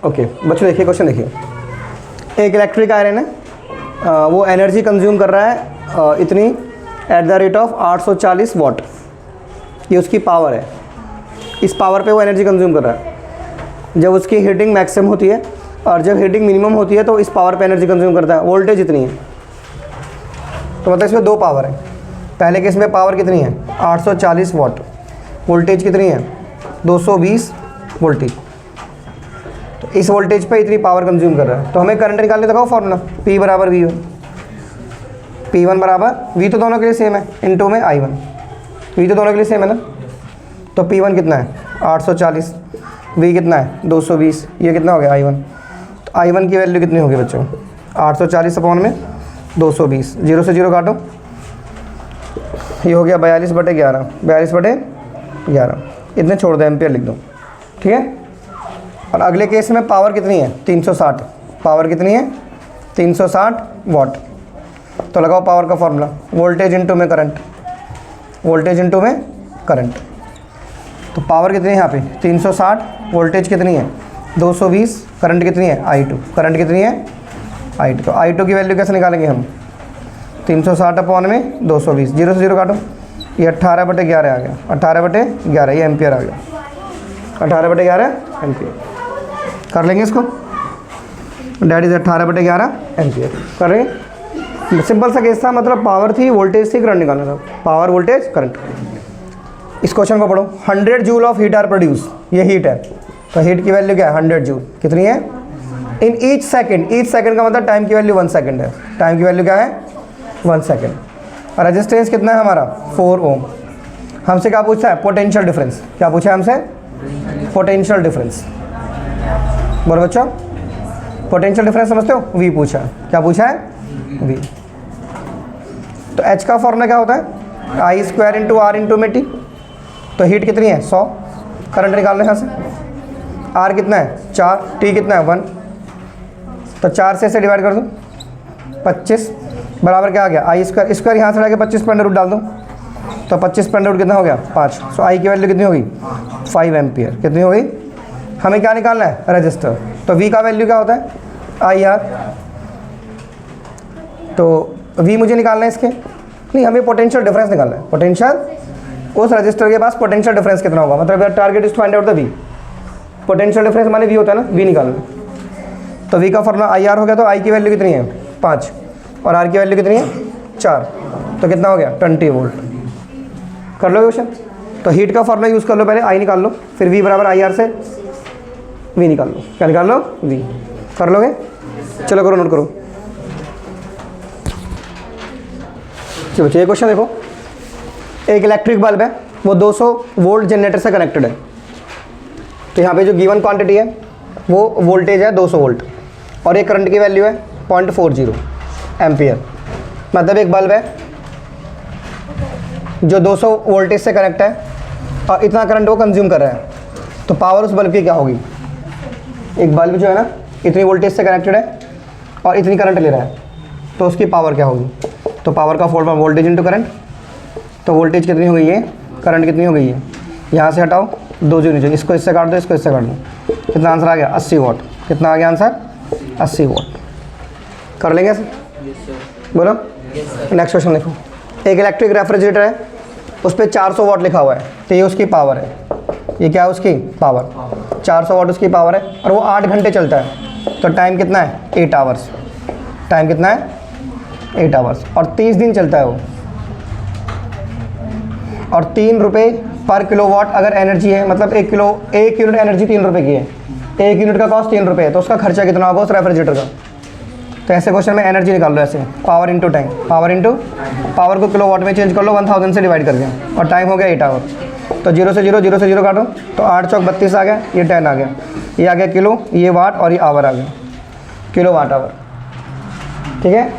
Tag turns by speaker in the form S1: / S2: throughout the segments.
S1: Okay बच्चों देखिए question देखिए, एक इलेक्ट्रिक आयरन है, वो एनर्जी कंज्यूम कर रहा है इतनी एट द रेट ऑफ 840 वाट, ये उसकी पावर है। इस पावर पे वो एनर्जी कंज्यूम कर रहा है। जब उसकी हीटिंग मैक्सिमम होती है और जब हीटिंग मिनिमम होती है तो इस पावर पे एनर्जी कंज्यूम करता है। वोल्टेज इतनी है, तो मतलब इसमें दो पावर है। पहले केस में पावर कितनी है 840 वाट, वोल्टेज कितनी है 220 वोल्टेज। तो इस वोल्टेज पे इतनी पावर कंज्यूम कर रहा है। तो हमें करंट निकालने लगाओ फॉर्मूला, P बराबर V1, P1 बराबर V तो दोनों के लिए सेम है, इनटू में I1, V तो दोनों के लिए सेम है ना। तो P1 कितना है 840, V कितना है 220, ये कितना हो गया I1। तो I1 की वैल्यू कितनी होगी बच्चों 840 अपॉन में 220, 0 से 0 काटो, ये हो गया 42/11, 42/11, इतने छोड़ दो, एम्पियर लिख दो, ठीक है। और अगले केस में पावर कितनी है 360, पावर कितनी है 360 वाट। तो लगाओ पावर का फॉर्मूला, वोल्टेज इनटू में करंट, वोल्टेज इनटू में करंट। तो पावर कितनी है यहाँ पे 360, वोल्टेज कितनी है 220, करंट कितनी है I2, करंट कितनी है I2। तो I2 की वैल्यू कैसे निकालेंगे हम 360 अपॉन में 220, 0 से 0 काटो, ये 18/11 आ गया, 18/11 ये एम्पियर आ गया, 18/11 एम्पियर। कर लेंगे इसको, डैट इज 18/11 एम्पियर। कर लेंगे, सिंपल सा केस था, मतलब पावर थी, वोल्टेज थी, करंट निकालना था, पावर वोल्टेज करंट। इस क्वेश्चन को पढ़ो, 100 joule of heat are produce, ये हीट है, तो हीट की वैल्यू क्या है 100 जूल, कितनी है in each second. Each second का मतलब टाइम की वैल्यू 1 सेकेंड है, टाइम की वैल्यू क्या है 1 सेकेंड। और रेजिस्टेंस कितना है हमारा 4 ओम। हमसे क्या पूछा है पोटेंशियल डिफरेंस, क्या पूछा है हमसे पोटेंशियल डिफरेंस, बोलो बच्चों पोटेंशियल डिफरेंस समझते हो, V पूछा है, क्या पूछा है V। तो H का फॉर्मूला क्या होता है I² इंटू R इंटू में T। तो हीट कितनी है 100, करंट निकालना है यहाँ से, R कितना है 4, T कितना है 1, तो 4 से डिवाइड कर दो 25 बराबर क्या आ गया I², स्क्वायर यहाँ से लगा के 25 पे अंडर रूट डाल दो, तो 25 पे अंडर रूट कितना हो गया 5। सो I की वैल्यू कितनी होगी 5 एम्पियर, कितनी होगी। हमें क्या निकालना है रजिस्टर, तो V का वैल्यू क्या होता है IR, तो V मुझे निकालना है इसके, नहीं हमें पोटेंशियल डिफरेंस निकालना है, पोटेंशियल उस रजिस्टर के पास पोटेंशियल डिफरेंस कितना होगा, मतलब target is to find out the V, potential difference माने V होता है ना, V निकालना। तो V का फॉर्मूला IR हो गया, तो I की वैल्यू कितनी है 5 और R की वैल्यू कितनी है 4, तो कितना हो गया 20 वोल्ट। कर लो क्वेश्चन, तो हीट का फॉर्मूला यूज़ कर लो, पहले I निकाल लो, फिर V बराबर IR से V निकाल लो, क्या निकाल लो V। कर लोगे, चलो करो, नोट करो। चलो ये क्वेश्चन देखो, एक इलेक्ट्रिक बल्ब है, वो 200 वोल्ट जनरेटर से कनेक्टेड है। तो यहाँ पे जो गिवन क्वांटिटी है वो वोल्टेज है 200 वोल्ट और एक करंट की वैल्यू है 0.40 एम्पियर। मतलब एक बल्ब है जो 200 वोल्टेज से कनेक्ट है और इतना करंट वो कंज्यूम कर रहा है, तो पावर उस बल्ब की क्या होगी। एक बल्ब जो है ना इतनी वोल्टेज से कनेक्टेड है और इतनी करंट ले रहा है, तो उसकी पावर क्या होगी। तो पावर का फॉर्मूला वोल्टेज इंटू करंट, तो वोल्टेज कितनी हो गई है, करंट कितनी हो गई है, यहाँ से हटाओ 2 जो नीचे, इसको इससे काट दो, इसको इससे काट दो, कितना आंसर आ गया 80 वाट। कितना आ गया आंसर 80 वाट। कर लेंगे ऐसे, बोलो। नेक्स्ट क्वेश्चन देखो, एक इलेक्ट्रिक रेफ्रिजरेटर है, उस पर 400 वाट लिखा हुआ है, तो ये उसकी पावर है, ये क्या है उसकी पावर, 400 वाट उसकी पावर है और वो 8 घंटे चलता है। तो टाइम कितना है 8 आवर्स, टाइम कितना है 8 आवर्स और 30 दिन चलता है वो, और 3 रुपये पर किलोवाट अगर एनर्जी है, मतलब 1 यूनिट एनर्जी 3 रुपये की है, 1 यूनिट का कॉस्ट 3 रुपये है, तो उसका खर्चा कितना होगा उस रेफ्रिजरेटर का। तो ऐसे क्वेश्चन में एनर्जी निकाल लो, ऐसे पावर इंटू टाइम, पावर को किलोवाट में चेंज कर लो 1000 से डिवाइड करके, और टाइम हो गया 8 आवर। तो 0 से 0 काटो, तो 8 चौक 32 आ गया, ये 10 आ गया, ये आ गया किलो, ये वाट और ये आवर आ गया, किलो वाट आवर, ठीक है।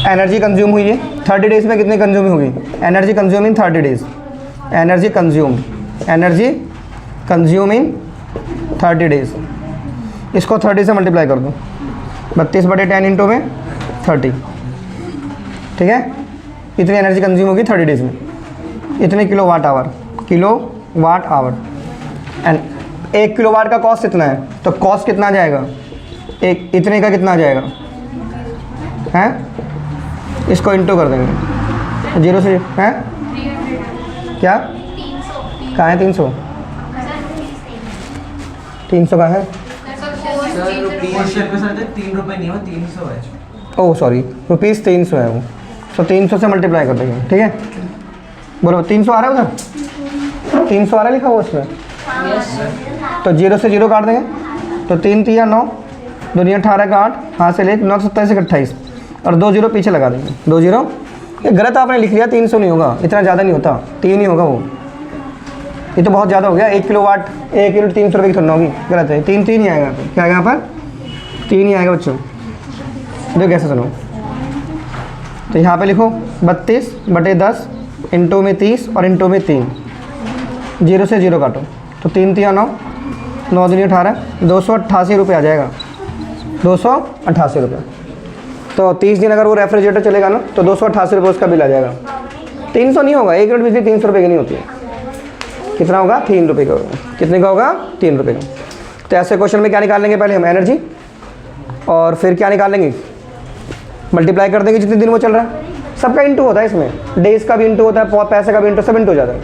S1: एनर्जी कंज्यूम हुई है 30 डेज में, कितनी कंज्यूम होगी energy consume in 30 days, energy consume in 30 days. इसको 30 से मल्टीप्लाई कर दो, 32/10 इंटू में 30, ठीक है। इतनी एनर्जी कंज्यूम होगी 30 डेज में, इतने kilo watt hour and 1 kilowatt का कॉस्ट इतना है, तो कॉस्ट कितना आ जाएगा, एक इतने का कितना आ जाएगा हैं, इसको इंटू कर देंगे 0 से हैं क्या, कहाँ है 300, 300 कहाँ है, ओह सॉरी रुपीज़ 300 है वो, तो 300 से मल्टीप्लाई कर देंगे, ठीक है। बोलो 300 आ रहा है उधर, 300 आ रहा है लिखा हुआ उसमें, तो 0 से 0 काट देंगे, तो 3 3 9, 2 18 का 8, हाँ से ले 9 27 से 28 और 2 0 पीछे लगा देंगे, 2 0, ये गलत आपने लिख लिया, 300 नहीं होगा, इतना ज़्यादा नहीं होता, 3 ही होगा वो, ये तो बहुत ज़्यादा हो गया, 1 किलोवाट 1 यूनिट 300 रुपये की थोड़ी होगी, गलत है, 3 ही आएगा, क्या आएगा यहाँ पर 3 ही आएगा बच्चों, देखो कैसे सुनो, तो यहाँ पे लिखो 32/10 इंटू में 30 और इंटू में 3, 0 से 0 काटो, तो 3 3 9, 9 दूनी 18, 288 रुपये आ जाएगा, 288 रुपये। तो 30 दिन अगर वो रेफ्रिजरेटर चलेगा ना तो 288 रुपये उसका बिल आ जाएगा। 300 नहीं होगा, 1 यूनिट बिजली 300 रुपये की नहीं होती है, कितना होगा 3 रुपये का होगा, कितने का होगा 3 रुपये का। तो ऐसे क्वेश्चन में क्या निकाल लेंगे, पहले हम एनर्जी और फिर क्या निकाल लेंगे, मल्टीप्लाई कर देंगे जितने दिन वो चल रहा है, सबका इंटू होता है इसमें, डेज का भी इंटू होता है, पैसे का भी इंटू, सब इंटू हो जाता है,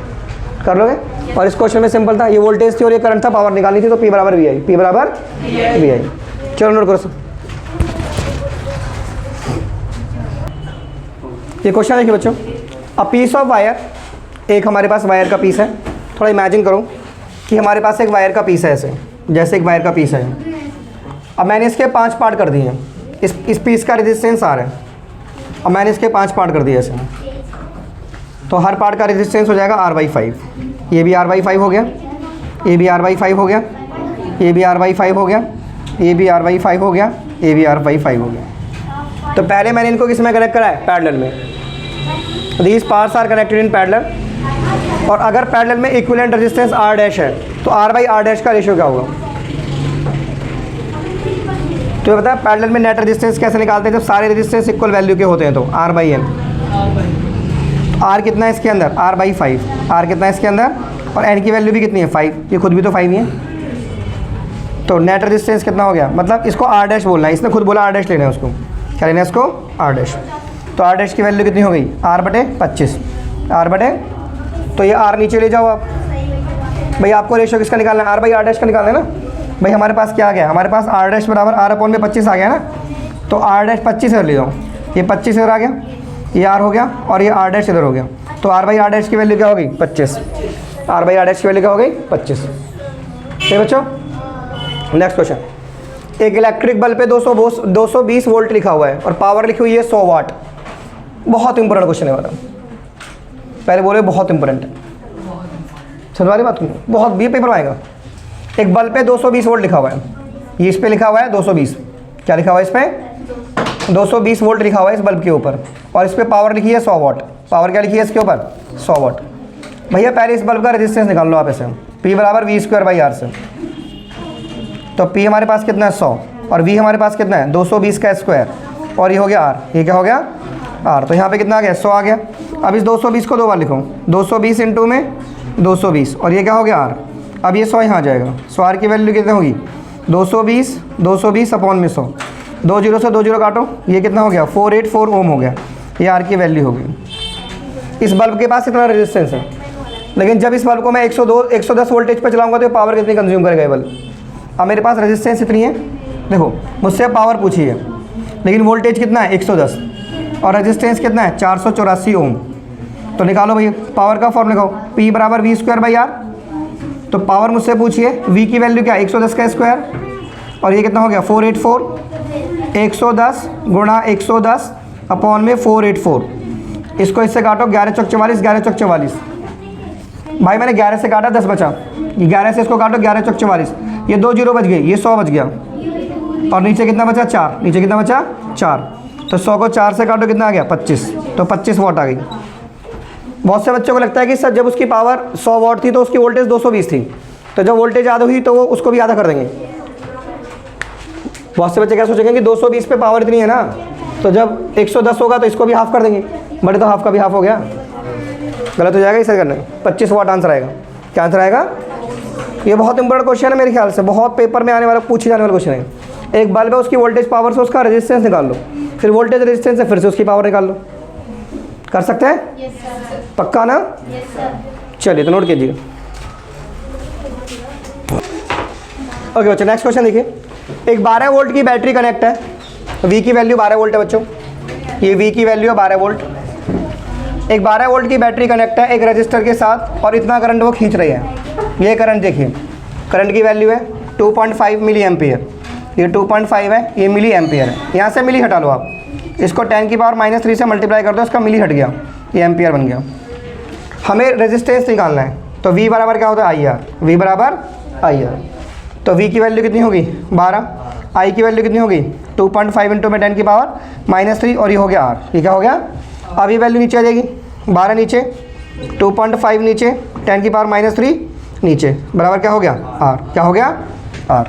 S1: कर लोगे। और इस क्वेश्चन में सिंपल था, ये वोल्टेज थी और ये करंट था, पावर निकालनी थी, तो P बराबर वी आई, P बराबर वी आई। चलो नोट करो सब, ये क्वेश्चन देखिए बच्चों, अ पीस ऑफ वायर, एक हमारे पास वायर का पीस है, थोड़ा इमेजिन करो कि हमारे पास एक वायर का पीस है, ऐसे जैसे एक वायर का पीस है, अब मैंने इसके 5 पार्ट कर दिए हैं, इस पीस का रेजिस्टेंस आ रहा है, अब मैंने इसके 5 पार्ट कर दिए ऐसे, तो हर पार्ट का रेजिस्टेंस हो जाएगा R/5, ये भी R/5 हो गया, ये भी R/5 हो गया, ये भी R/5 हो गया, ये भी R/5 हो गया, ये भी R/5 हो गया। तो पहले मैंने इनको किस में कनेक्ट करा है, पैरेलल में, these parts are connected in parallel, और अगर पैरेलल में इक्विवेलेंट रेजिस्टेंस R' है तो R/R' का रेशियो क्या होगा, तो ये बताया पैरेलल में नेट रेजिस्टेंस कैसे निकालते हैं, जब सारे रेजिस्टेंस इक्वल वैल्यू के होते हैं, तो R/N, R कितना है इसके अंदर, R/5, R कितना है इसके अंदर, और N की वैल्यू भी कितनी है 5, ये खुद भी तो 5 ही है, तो नेट रेजिस्टेंस कितना हो गया, मतलब इसको R' बोलना है, इसने खुद बोला R' लेना है उसको, क्या लेना है इसको R', तो R' की वैल्यू कितनी हो गई R/25, R/, तो ये R नीचे ले जाओ आप, भाई आपको रेशियो किसका निकालना है, R/R' का निकालना है ना, भाई हमारे पास क्या आ गया, हमारे पास R' बराबर R/25 आ गया ना, तो R' 25 इधर ले जाओ, ये 25 इधर आ गया, ये R हो गया और ये R' इधर हो गया, तो R/R' की वैल्यू क्या होगी 25, R/R' की वैल्यू क्या हो गई 25। ठीक है बच्चों, नेक्स्ट क्वेश्चन, एक इलेक्ट्रिक बल्ब पे 220 वोल्ट लिखा हुआ है और पावर लिखी हुई है 100 वाट, बहुत इंपॉर्टेंट क्वेश्चन है, मतलब पहले बोले बहुत इंपॉर्टेंट है, समझ वाली बात, बहुत भी पेपर आएगा। एक बल्ब पे 220 वोल्ट लिखा हुआ है, ये इस पे लिखा हुआ है 220, क्या लिखा हुआ है इस पे 220 वोल्ट लिखा हुआ है इस बल्ब के ऊपर, और इस पे पावर लिखी है 100 वाट, पावर क्या लिखी है इसके ऊपर 100 वाट। भैया पहले इस बल्ब का रेजिस्टेंस निकाल लो आप ऐसे, P बराबर V²/R से, तो P हमारे पास कितना है 100 और V हमारे पास कितना है 220 का स्क्वायर, और ये हो गया R, ये क्या हो गया R, तो यहाँ पे कितना आ गया 100 आ गया। अब इस 220 को 2 बार लिखो, 220 इंटू में 220, और ये क्या हो गया R, अब ये 100 यहाँ आ जाएगा, 100 R की वैल्यू कितनी होगी 220 अपॉन में 100, 2 0 से 2 0 काटो, ये कितना हो गया 484 ओम हो गया, ये R की वैल्यू हो गई। इस बल्ब के पास इतना रेजिस्टेंस है, लेकिन जब इस बल्ब को मैं 110 वोल्टेज पर चलाऊंगा तो पावर कितनी कंज्यूम करेगा ये बल्ब। अब मेरे पास रेजिस्टेंस इतनी है, देखो मुझसे पावर पूछी है, लेकिन वोल्टेज कितना है 110 और रेजिस्टेंस कितना है 484 ओम, तो निकालो भैया पावर का फॉर्मूला लिखाओ, P बराबर V²/R, तो पावर मुझसे पूछिए, V की वैल्यू क्या 110 का स्क्वायर, और ये कितना हो गया 484, 110 गुणा 110 अपॉन में 484, इसको इससे काटो 11 चौक 44, 11 चौक 44, भाई मैंने 11 से काटा 10 बचा, 11 से इसको काटो 11 चौक 44, ये 2 0 बच गए, ये 100 बच गया, और नीचे कितना बचा 4, नीचे कितना बचा 4, तो 100 को 4 से काटो कितना आ गया 25, तो 25 वाट आ गई। बहुत से बच्चों को लगता है कि सर जब उसकी पावर 100 वाट थी तो उसकी वोल्टेज 220 थी, तो जब वोल्टेज आधा हुई तो वो उसको भी आधा कर देंगे। बहुत से बच्चे क्या सोचेंगे कि 220 पे पावर इतनी है ना, तो जब 110 होगा तो इसको भी हाफ कर देंगे, बड़े तो हाफ का भी हाफ हो गया, गलत हो जाएगा इसे करने। 25 वाट आंसर आएगा, क्या आंसर आएगा ये बहुत इंपॉर्टेंट क्वेश्चन है मेरे ख्याल से, बहुत पेपर में आने वाला, पूछे जाने वाला क्वेश्चन है। एक बल्ब है, उसकी वोल्टेज पावर से उसका रेजिस्टेंस निकाल लो, फिर वोल्टेज रेजिस्टेंस से फिर से उसकी पावर निकाल लो। कर सकते हैं?
S2: Yes sir.
S1: पक्का ना?
S2: Yes sir.
S1: चलिए तो नोट कीजिए। ओके बच्चों, नेक्स्ट क्वेश्चन देखिए। एक 12 वोल्ट की बैटरी कनेक्ट है, V की वैल्यू 12 वोल्ट है बच्चों, ये V की वैल्यू है 12 वोल्ट। एक 12 वोल्ट की बैटरी कनेक्ट है एक रजिस्टर के साथ और इतना करंट वो खींच रही है। ये करंट देखिए, करंट की वैल्यू है 2.5 मिली एम्पियर, ये 2.5 है, ये मिली एम्पियर है। यहाँ से मिली हटा लो आप, इसको 10 की पावर -3 से मल्टीप्लाई कर दो, इसका मिली हट गया, ये एम्पियर बन गया। हमें रेजिस्टेंस निकालना है, तो V बराबर क्या होता है? IR। V बराबर IR, तो V की वैल्यू कितनी होगी? 12, I की वैल्यू कितनी होगी? 2.5 इंटू में 10 की पावर -3 और ये हो गया R। ये क्या हो गया? अब ये वैल्यू नीचे आ जाएगी, 12 नीचे, 2.5 नीचे, 10 की पावर -3 नीचे, बराबर क्या हो गया? R। क्या हो गया? R।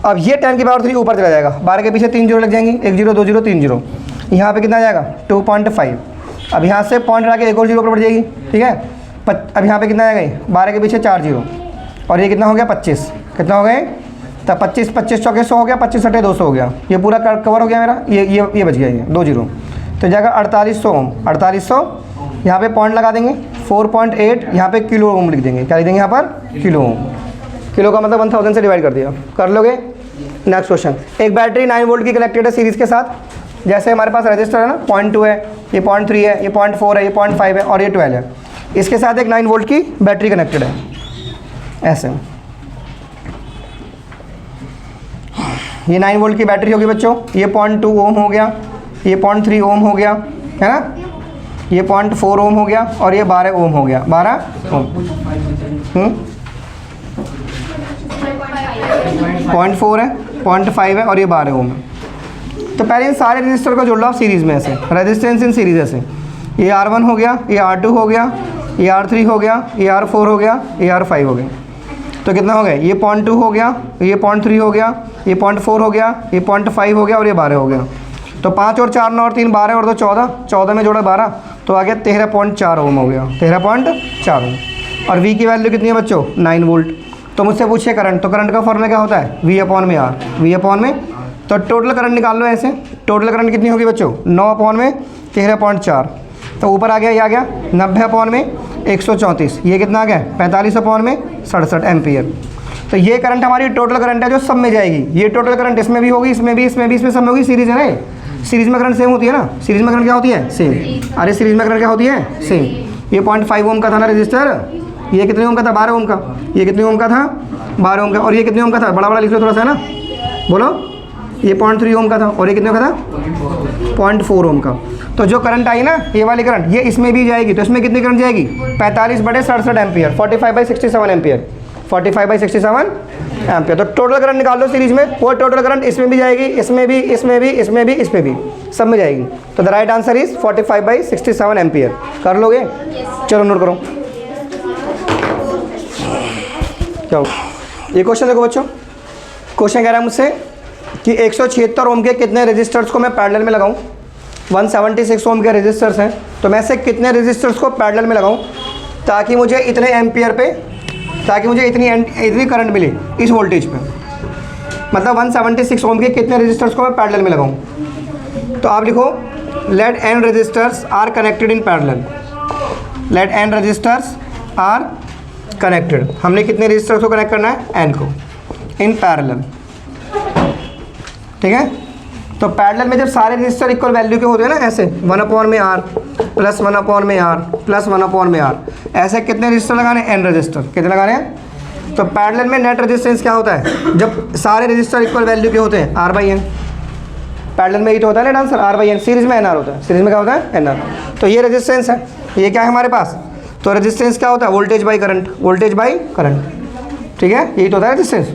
S1: अब ये 10 की पावर 3 ऊपर चला जाएगा, 12 के पीछे 3 जीरो लग जाएंगी, 1 0 2 0 3 0, यहाँ पे कितना आ जाएगा? 2.5। अब यहाँ से पॉइंट हटा के एक और जीरो ऊपर बढ़ जाएगी, ठीक है। अब यहाँ पे कितना आ जाएगा? 12 के पीछे 4 जीरो, और ये कितना हो गया? 25। कितना हो गए? तब 25 25 चौके 100 हो गया, 25 सटे 200 हो गया, ये पूरा कवर हो गया मेरा, ये बच गया, ये 2 जीरो, तो जाएगा 4800 ओम। 4800 यहाँ पे पॉइंट लगा देंगे, 4.8 यहाँ पे किलो ओम लिख देंगे। क्या लिख देंगे यहाँ पर? Kilo ohm. किलो का मतलब 1000 से डिवाइड कर दिया, कर लोगे। नेक्स्ट क्वेश्चन, एक बैटरी 9 वोल्ट की कनेक्टेड है सीरीज़ के साथ। जैसे हमारे पास रजिस्टर है ना, 0.2 है, ये 0.3 है, ये 0.4 है, ये 0.5 है और ये 12 है। इसके साथ एक 9 वोल्ट की बैटरी कनेक्टेड है ऐसे। ये 9 वोल्ट की बैटरी होगी बच्चों, ये 0.2 ओम हो गया, ये 0.3 ओम हो गया, है ना, ये 0.4 ओम हो गया और ये 12 ओम हो गया, 12 ओम। 0.4 है, 0.5 है और ये 12 ओम है। तो पहले इन सारे रजिस्टर को जोड़ लो आप सीरीज़ में ऐसे, रेजिस्टेंस इन सीरीज ऐसे। ये R1 हो गया, ये R2 हो गया, ये R3 हो गया, ये R4 हो गया, ये R5 हो गया। तो कितना हो गया? ये 0.2 हो गया, ये 0.3 हो गया, ये 0.4 हो गया, ये 0.5 हो गया और ये 12 हो गया। तो 5 और 4 9 और 3 12 और 2 14, 14 में जोड़ा 12, तो आ गया 13.4 ओम हो गया, 13.4 ओम। और V की वैल्यू कितनी है बच्चों? 9 वोल्ट। तो मुझसे पूछिए करंट, तो करंट का फॉर्मूला क्या होता है? V/R। V/में तो टोटल करंट निकाल लो ऐसे। टोटल करंट कितनी होगी बच्चों? 9/में 13.4, तो ऊपर आ गया, ये आ गया 90/में 134, ये कितना आ गया? 45/में 67 एम्पियर। तो ये करंट हमारी टोटल करंट है जो सब में जाएगी। ये टोटल करंट इसमें भी होगी, इसमें भी, इसमें भी, इसमें सब में होगी। सीरीज है ना, सीरीज में करंट सेम होती है ना। सीरीज में करंट क्या होती है? सेम। अरे सीरीज में करंट क्या होती है? सेम। ये 0.5 ओम का था ना रजिस्टर, ये कितने ओम का था? 12 ओम का। ये कितने ओम का था? 12 ओम का। और ये कितने ओम का था? बड़ा बड़ा लिख लो थोड़ा सा, है ना, बोलो। ये 0.3 ओम का था और ये कितने का था? 0.4 ओम का। तो जो करंट आई ना, ये वाली करंट, ये इसमें भी जाएगी। तो इसमें कितनी करंट जाएगी? 45/67 एम्पियर, 45/67 एम्पियर, 45/67 एम्पियर। तो टोटल करंट निकाल लो सीरीज में, वो टोटल करंट इसमें भी जाएगी, इसमें भी, इसमें भी, इसमें भी, इसमें भी, सब में जाएगी। तो the right answer is 45/67 ampere. कर लोगे? चलो नोट करो। क्या ये क्वेश्चन देखो बच्चों, क्वेश्चन कह रहा है मुझसे कि 176 ओम के कितने रजिस्टर्स को मैं पैरेलल में लगाऊं। 176 ओम के रजिस्टर्स हैं, तो मैं से कितने रजिस्टर्स को पैरेलल में लगाऊं ताकि मुझे इतने एम्पियर पे, ताकि मुझे इतनी करंट मिले इस वोल्टेज पे। मतलब 176 ओम के कितने रजिस्टर्स को मैं पैरेलल में लगाऊं। तो आप लिखो, let n resistors are connected in parallel. Let n resistors are connected. हमने कितने रजिस्टर्स को कनेक्ट करना है? n को, इन पैरेलल, ठीक है। तो पैरेलल में जब सारे रजिस्टर इक्वल वैल्यू के होते हैं ना, ऐसे 1/R plus 1/R plus 1/R, ऐसे कितने रजिस्टर लगाने? n register. कितने लगाने हैं? तो पैरेलल में नेट रेजिस्टेंस क्या होता है? जब सारे रजिस्टर इक्वल वैल्यू के होते हैं, R/n। पैरेलल में ही तो होता है ना आंसर, R/n। सीरीज में NR होता है। सीरीज में क्या होता है? NR। तो ये रेजिस्टेंस है, ये क्या है हमारे पास? तो रेजिस्टेंस क्या होता है? Voltage by current, voltage by current, ठीक है, यही तो होता है रेजिस्टेंस।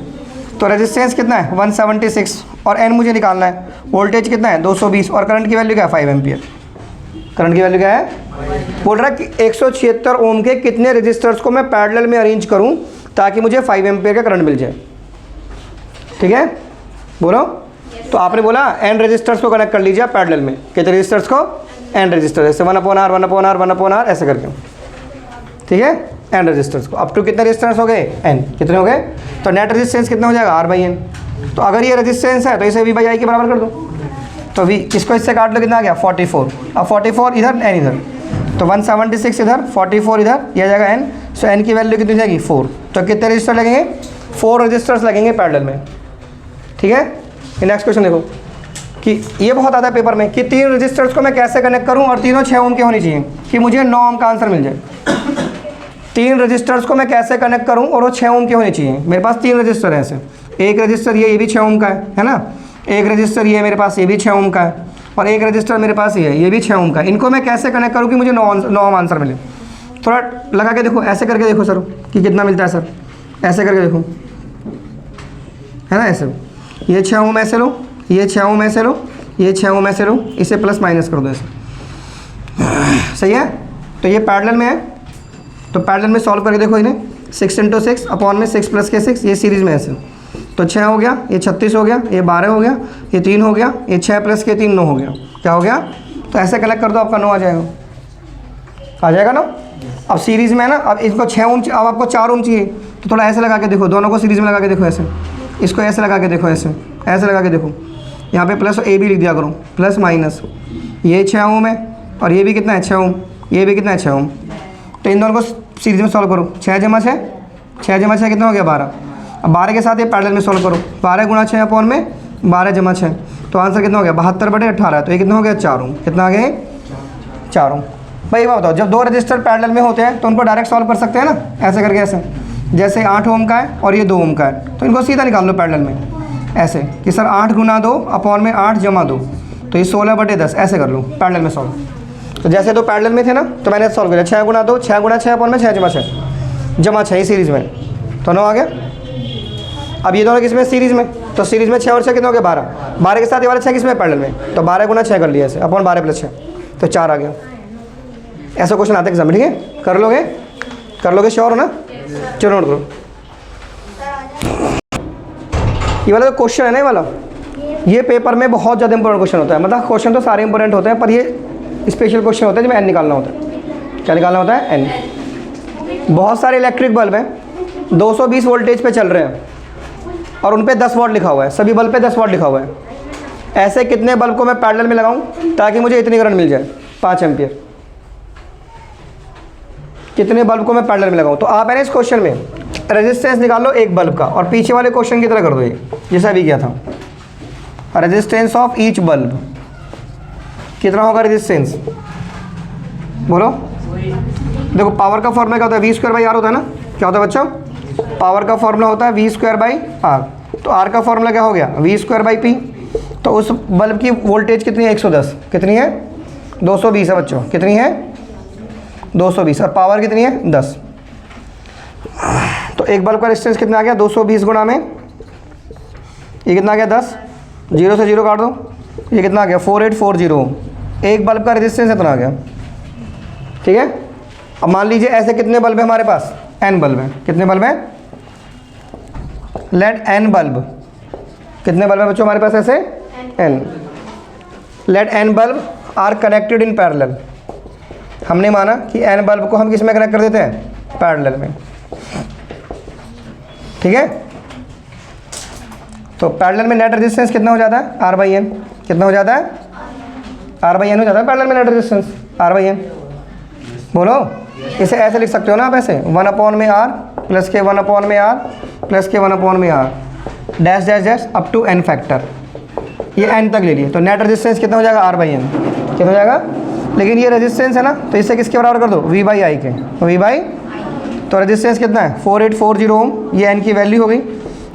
S1: तो रेजिस्टेंस कितना है? 176 और n मुझे निकालना है। वोल्टेज कितना है? 220 और करंट की वैल्यू क्या है? 5 एम्पियर। करंट की वैल्यू क्या है? बोल रहा है कि 176 ओम के कितने रजिस्टर्स को मैं पैरेलल में अरेंज करूं ताकि मुझे 5 एम्पियर का करंट मिल जाए, ठीक है, बोलो। तो आपने बोला n रजिस्टर्स को कनेक्ट कर लीजिए पैरेलल में। कितने रजिस्टर्स को? n रजिस्टर, जैसे 1/R 1/R 1/R ऐसे करके, ठीक है। एन रजिस्टर्स को। अप टू कितने रजिस्टर्स हो गए, एन। कितने हो गए, तो नेट रेजिस्टेंस कितना हो जाएगा, आर बाई एन। तो अगर ये रेजिस्टेंस है तो इसे वी बाई आई के बराबर कर दो, तो वी इसको इससे काट लो, कितना आ गया 44। अब 44 इधर, एन इधर, तो 176 इधर, 44 इधर, ये आ जाएगा एन। सो एन की वैल्यू कितनी जाएगी 4। तो कितने रजिस्टर लगेंगे, 4 रजिस्टर्स लगेंगे पैरेलल में। ठीक है, नेक्स्ट क्वेश्चन देखो कि ये बहुत आता है पेपर में कि 3 रजिस्टर्स को मैं कैसे कनेक्ट करूं और तीनों 6 ओम के होनी चाहिए कि मुझे 9 ओम का आंसर मिल जाए। 3 रजिस्टर्स को मैं कैसे कनेक्ट करूं और वो 6 ओम के होने चाहिए। मेरे पास 3 रजिस्टर है ऐसे, एक रजिस्टर ये भी 6 ओम का है ना, एक रजिस्टर ये मेरे पास, ये भी 6 ओम का है, और एक रजिस्टर मेरे पास ये भी 6 ओम का है। इनको मैं कैसे कनेक्ट करूँ कि मुझे 9 ओम आंसर मिले। थोड़ा लगा के देखो, ऐसे करके देखो सर कि कितना मिलता है सर, ऐसे करके देखो, है ना, ऐसे ये 6 ओम ऐसे लो, ये 6 ओम ऐसे लो, ये 6 ओम ऐसे लो, इसे प्लस माइनस कर दो ऐसे, सही है। तो ये पैरेलल में है, तो पैरेलल में सॉल्व करके देखो इन्हें, 6 × 6 अपॉन में 6 + के 6, ये सीरीज़ में ऐसे, तो 6 हो गया, ये 36 हो गया, ये 12 हो गया, ये 3 हो गया, ये 6 + के 3 9 हो गया। क्या हो गया, तो ऐसे कलेक्ट कर दो, आपका 9 आ जाएगा, आ जाएगा ना। अब सीरीज़ में है ना, अब इसको 6 ओम, अब आपको 4 ओम चाहिए, तो थोड़ा ऐसे लगा के देखो, दोनों को सीरीज़ में लगा के देखो, ऐसे, इसको ऐसे लगा के देखो, ऐसे ऐसे लगा के देखो, यहाँ पे प्लस ए भी लिख दिया करो, प्लस माइनस, ये 6 ओम है और ये भी कितना है 6 ओम, ये भी कितना है 6 ओम। तो इन दोनों को सीरीज में सॉल्व करो, 6 × 6, 6 × 6 कितना हो गया 12। अब 12 के साथ ये पैरेलल में सॉल्व करो, 12 × 6 अपॉन में 12 × 6, तो आंसर कितना हो गया 72/18। तो ये कितना हो गया 4 ओम, कितना आ गया 4 ओम। भाई बात बताओ, जब 2 रजिस्टर पैरेलल में होते हैं तो उनको डायरेक्ट सॉल्व कर सकते हैं ना, ऐसे करके, ऐसे जैसे 8 ओम का है और ये 2 ओम का है, तो इनको सीधा निकाल लो पैरेलल में, ऐसे कि सर 8 × 2 अपॉन में 8 = 2, तो ये 16/10, ऐसे कर लो पैरेलल में सॉल्व। तो जैसे 2 पैरेलल में थे ना, तो मैंने सॉल्व किया 6 × 2, 6 × 6 अपॉन में 6 × 6 जमा 6 सीरीज़ में, तो 9 आ गया। अब ये दोनों किस में, सीरीज़ में, तो सीरीज़ में 6 और 6 कितना हो गया 12, 12 के साथ ये वाले 6 किस में पैरेलल में, तो 12 × 6 कर लिया ऐसे, अपॉन 12 + 6, तो 4 आ गया। ऐसा क्वेश्चन आता है एग्जाम में, ठीक है, कर लोगे श्योर हो ना, चलो नोट करो। ये वाला जो क्वेश्चन है ना, ये वाला, ये पेपर में बहुत ज़्यादा इंपॉर्टेंट क्वेश्चन होता है। मतलब क्वेश्चन तो सारे इंपॉर्टेंट होते हैं, पर ये स्पेशल क्वेश्चन होता है जिसमें एन निकालना होता है। क्या निकालना होता है, एन। बहुत सारे इलेक्ट्रिक बल्ब हैं 220 वोल्टेज पे चल रहे हैं और उन पे 10 वाट लिखा हुआ है, सभी बल्ब पे 10 वाट लिखा हुआ है। ऐसे कितने बल्ब को मैं पैरेलल में लगाऊं ताकि मुझे इतनी करंट मिल जाए, 5 एम्पियर। कितने बल्ब को मैं पैरेलल में लगाऊं, तो आप है ना इस क्वेश्चन में रेजिस्टेंस निकाल लो एक बल्ब का और पीछे वाले क्वेश्चन की तरह कर दो, ये जैसा अभी किया था। रेजिस्टेंस ऑफ ईच बल्ब कितना होगा, रेजिस्टेंस बोलो। देखो पावर का फॉर्मूला क्या होता है, V²/R होता है ना। क्या होता है बच्चों, पावर का फॉर्मूला होता है V²/R। तो R का फॉर्मूला क्या हो गया, V²/P। तो उस बल्ब की वोल्टेज कितनी है 110, कितनी है 220 है बच्चों, कितनी है 220, और पावर कितनी है 10। तो एक बल्ब का रेजिस्टेंस कितना आ गया 220 गुणा में, ये कितना आ गया 10, 0 से 0 काट दो, ये कितना आ गया 4840। एक बल्ब का रेजिस्टेंस इतना आ गया, ठीक है। अब मान लीजिए ऐसे कितने बल्ब है हमारे पास, n बल्ब है। कितने बल्ब हैं, लेट n बल्ब, कितने बल्ब है बच्चों हमारे पास ऐसे n। Let n bulb are connected in parallel. हमने माना कि n बल्ब को हम किस में कनेक्ट कर देते हैं, पैरेलल में, ठीक है। तो पैरेलल में नेट रेजिस्टेंस कितना हो जाता है, R/N। कितना हो जाता है, R/N हो जाता है पैरेलल में नेट रेजिस्टेंस, R/N। बोलो, इसे ऐसे लिख सकते हो ना आप, ऐसे 1/R प्लस के 1/R प्लस के 1/R dash dash dash up to n factor, ये n तक ले लिए। तो नेट रेजिस्टेंस कितना हो जाएगा, R/N कितना हो जाएगा। लेकिन ये रेजिस्टेंस है ना, तो इसे किसके बराबर कर दो, V/I के। तो V/, तो रेजिस्टेंस कितना है 4840 ओम, ये n की वैल्यू हो गई।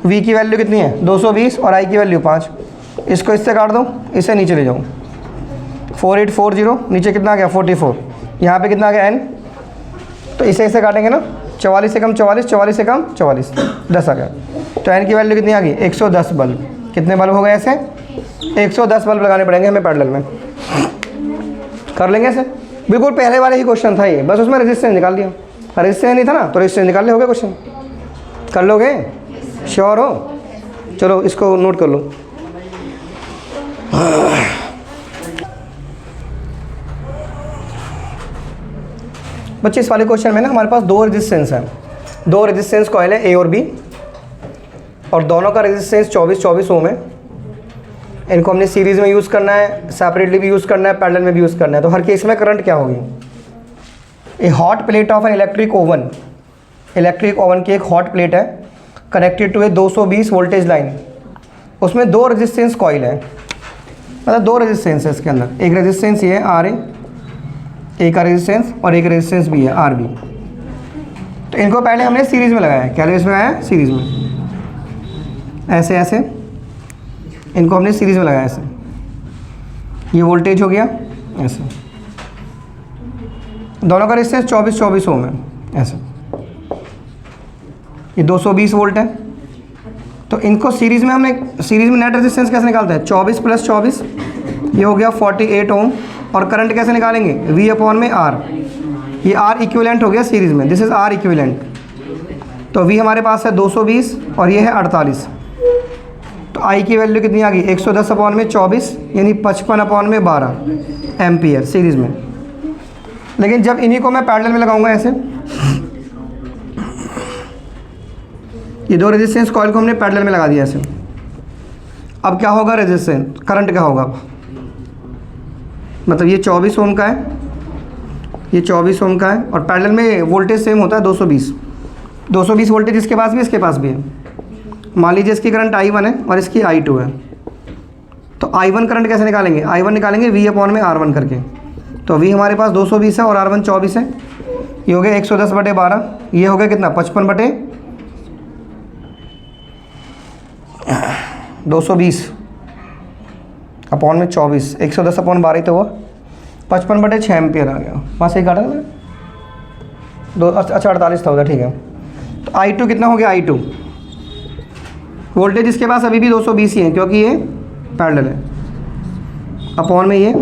S1: V की वैल्यू कितनी है 220 और I की वैल्यू 5। इसको इससे काट दो, इसे नीचे ले जाऊँ, 4840 नीचे कितना आ गया 44, यहाँ पे कितना आ गया n। तो इसे काटेंगे ना, 44 से कम 44, 44 से कम 44, 10 आ गया। तो n की वैल्यू कितनी आ गई 110 बल्ब। कितने बल्ब हो गए ऐसे, 110 बल्ब लगाने पड़ेंगे हमें पैरेलल में। कर लेंगे ऐसे, बिल्कुल पहले वाले ही क्वेश्चन था ये, बस उसमें रेजिस्टेंस निकाल दिया। रेजिस्टेंस नहीं था ना, तो रेजिस्टेंस निकाल ले, हो गया क्वेश्चन। कर लोगे, श्योर हो। चलो इसको नोट कर लो। बच्चे इस वाले क्वेश्चन में ना हमारे पास दो रेजिस्टेंस है, दो रेजिस्टेंस कॉइल है ए और बी, और दोनों का रेजिस्टेंस 24 ओम है। इनको हमने सीरीज़ में यूज़ करना है, सेपरेटली भी यूज़ करना है, पैरेलल में भी यूज़ करना है। तो हर केस में करंट क्या होगी? A hot plate of an electric oven, electric oven की एक हॉट प्लेट है connected to a 220 voltage line, उसमें दो रेजिस्टेंस कॉइल है, मतलब दो रेजिस्टेंस है इसके अंदर। एक रेजिस्टेंस ये है आर ए, एक का रेजिस्टेंस, और एक रेजिस्टेंस भी है आर बी। तो इनको पहले हमने सीरीज़ में लगाया है। क्या इसमें लगाया? सीरीज़ में। ऐसे ऐसे इनको हमने सीरीज़ में लगाया ऐसे, ये वोल्टेज हो गया ऐसे, दोनों का रेजिस्टेंस 24 ओम है ऐसे, ये 220 वोल्ट है। तो इनको सीरीज़ में हमने, सीरीज़ में नेट रेजिस्टेंस कैसे निकालते हैं? 24 + 24 ये हो गया 48 ओम। और करंट कैसे निकालेंगे? V अपॉन में R, ये R इक्विवेलेंट हो गया सीरीज़ में, दिस इज़ R इक्विवेलेंट। तो V हमारे पास है 220 और ये है 48। तो I की वैल्यू कितनी आ गई? 110 अपॉन में 24 यानी 55 अपॉन में 12 एम्पियर सीरीज़ में। लेकिन जब इन्हीं को मैं पैरेलल में लगाऊंगा ऐसे, ये दो रेजिस्टेंस कॉइल को हमने पैरेलल में लगा दिया ऐसे, अब क्या होगा? रेजिस्टेंस करंट क्या होगा? मतलब ये 24 ओम का है, ये 24 ओम का है, और पैरेलल में वोल्टेज सेम होता है 220 वोल्टेज इसके पास भी, इसके पास भी है। मान लीजिए इसकी करंट I1 है और इसकी I2 है। तो I1 करंट कैसे निकालेंगे? I1 निकालेंगे V अपॉन में R1 करके। तो V हमारे पास 220 है और R1 24 है, ये हो गया 110/12, ये हो गया कितना? 55/220 अपॉन में 24, 110 अपॉन 12 ही तो हुआ, 55/6 एम्पियर आ गया। वहाँ से ही काटा ना दो, अच्छा 48 था उधर, ठीक है। तो I2 कितना हो गया? I2 वोल्टेज इसके पास अभी भी 220 ही है क्योंकि ये पैरेलल है, अपॉन में ये,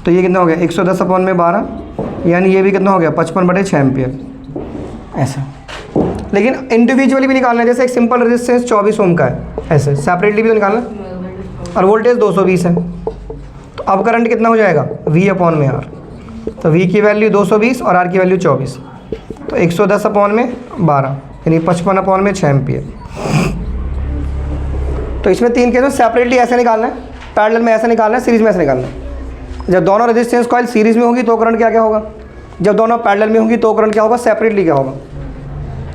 S1: तो ये कितना हो गया? 110 अपॉन में 12, यानी ये भी कितना हो गया? 55/6 एम्पियर ऐसा। लेकिन इंडिविजुअली भी निकालना है, जैसे एक सिंपल रेजिस्टेंस 24 ओम का है, ऐसे सेपरेटली भी तो निकालना, और वोल्टेज 220 है। तो अब करंट कितना हो जाएगा? V अपॉन में R। तो V की वैल्यू 220 और R की वैल्यू 24, तो 110 अपॉन में 12 यानी 55 अपॉन में 6 एम्पियर। तो इसमें तीन केस में सेपरेटली ऐसे निकालना है, पैरेलल में ऐसे निकालना है, सीरीज़ में ऐसे निकालना है। जब दोनों रेजिस्टेंस कॉइल सीरीज़ में होगी तो करंट क्या क्या होगा? जब दोनों पैरेलल में होंगी तो करंट क्या होगा? सेपरेटली क्या होगा?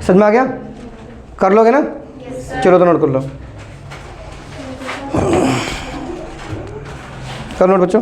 S1: समझ में आ गया? कर लोगे ना? चलो तो नोट कर लो, कर नोट बच्चों।